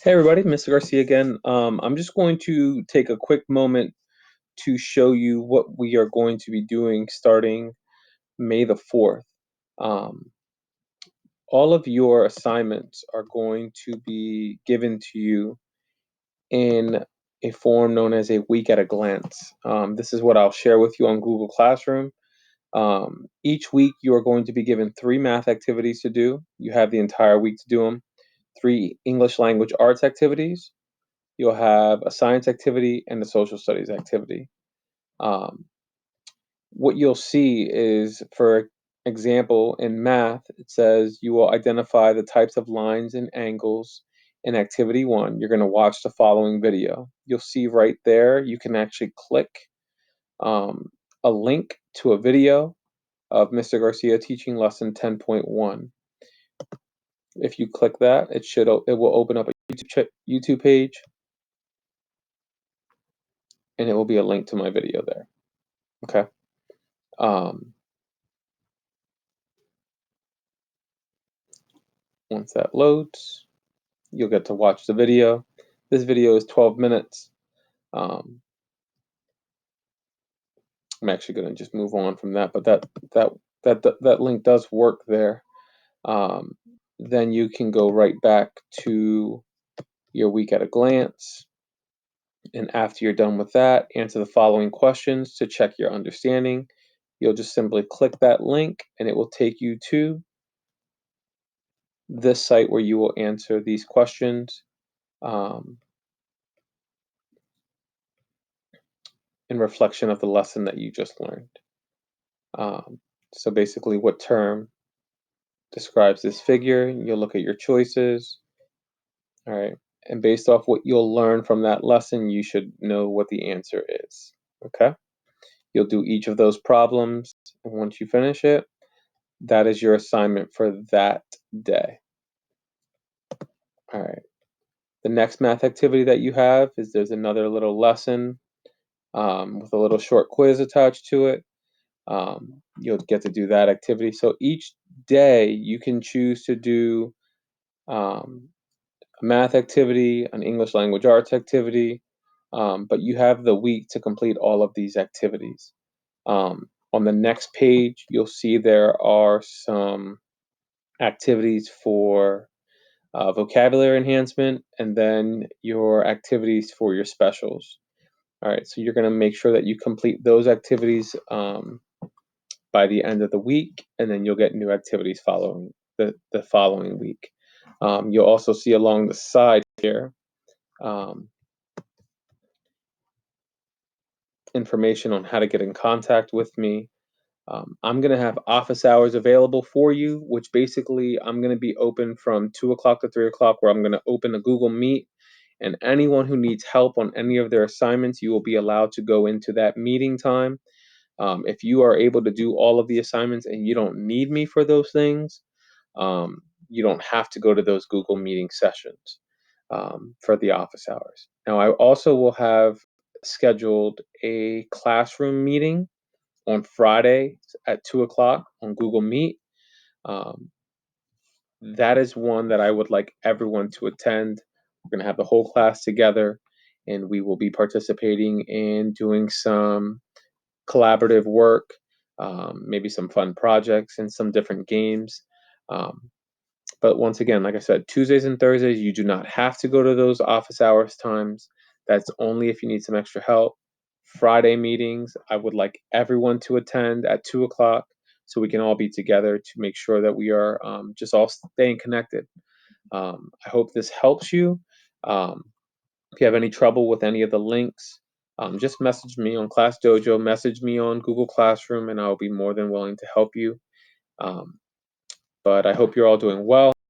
Hey everybody, Mr. Garcia again. I'm just going to take a quick moment to show you what we are going to be doing starting May the 4th. Um, all of your assignments are going to be given to you in a form known as a week at a glance. This is what I'll share with you on Google Classroom. Each week you are going to be given 3 math activities to do. You have the entire week to do them. 3 English language arts activities. You'll have a science activity and a social studies activity. Um, what you'll see is, for example, in math, it says you will identify the types of lines and angles in activity 1. You're going to watch the following video. You'll see right there, you can actually click um, a link to a video of Mr. Garcia teaching lesson 10.1. If you click that, it will open up a YouTube page, and it will be a link to my video there. Okay. Once that loads, you'll get to watch the video. This video is 12 minutes. I'm actually going to just move on from that, but that link does work there. Then you can go right back to your week at a glance. And after you're done with that, answer the following questions to check your understanding. You'll just simply click that link and it will take you to this site where you will answer these questions in reflection of the lesson that you just learned. So basically, what term describes this figure? You'll look at your choices. All right. And based off what you'll learn from that lesson, you should know what the answer is. Okay. You'll do each of those problems. And once you finish it, that is your assignment for that day. All right. The next math activity that you have is there's another little lesson with a little short quiz attached to it. You'll get to do that activity. So each day you can choose to do a math activity, an English language arts activity, but you have the week to complete all of these activities. On the next page, you'll see there are some activities for vocabulary enhancement and then your activities for your specials. All right, so you're going to make sure that you complete those activities by the end of the week, and then you'll get new activities following the following week. You'll also see along the side here information on how to get in contact with me. I'm going to have office hours available for you, which basically I'm going to be open from 2 o'clock to 3 o'clock, where I'm going to open a Google Meet, and anyone who needs help on any of their assignments, you will be allowed to go into that meeting time. If you are able to do all of the assignments and you don't need me for those things, you don't have to go to those Google meeting sessions for the office hours. Now, I also will have scheduled a classroom meeting on Friday at 2 o'clock on Google Meet. That is one that I would like everyone to attend. We're going to have the whole class together, and we will be participating in doing some collaborative work, maybe some fun projects and some different games. But once again, like I said, Tuesdays and Thursdays, you do not have to go to those office hours times. That's only if you need some extra help. Friday meetings, I would like everyone to attend at 2 o'clock so we can all be together to make sure that we are just all staying connected. I hope this helps you. If you have any trouble with any of the links, just message me on Class Dojo, message me on Google Classroom, and I'll be more than willing to help you. But I hope you're all doing well.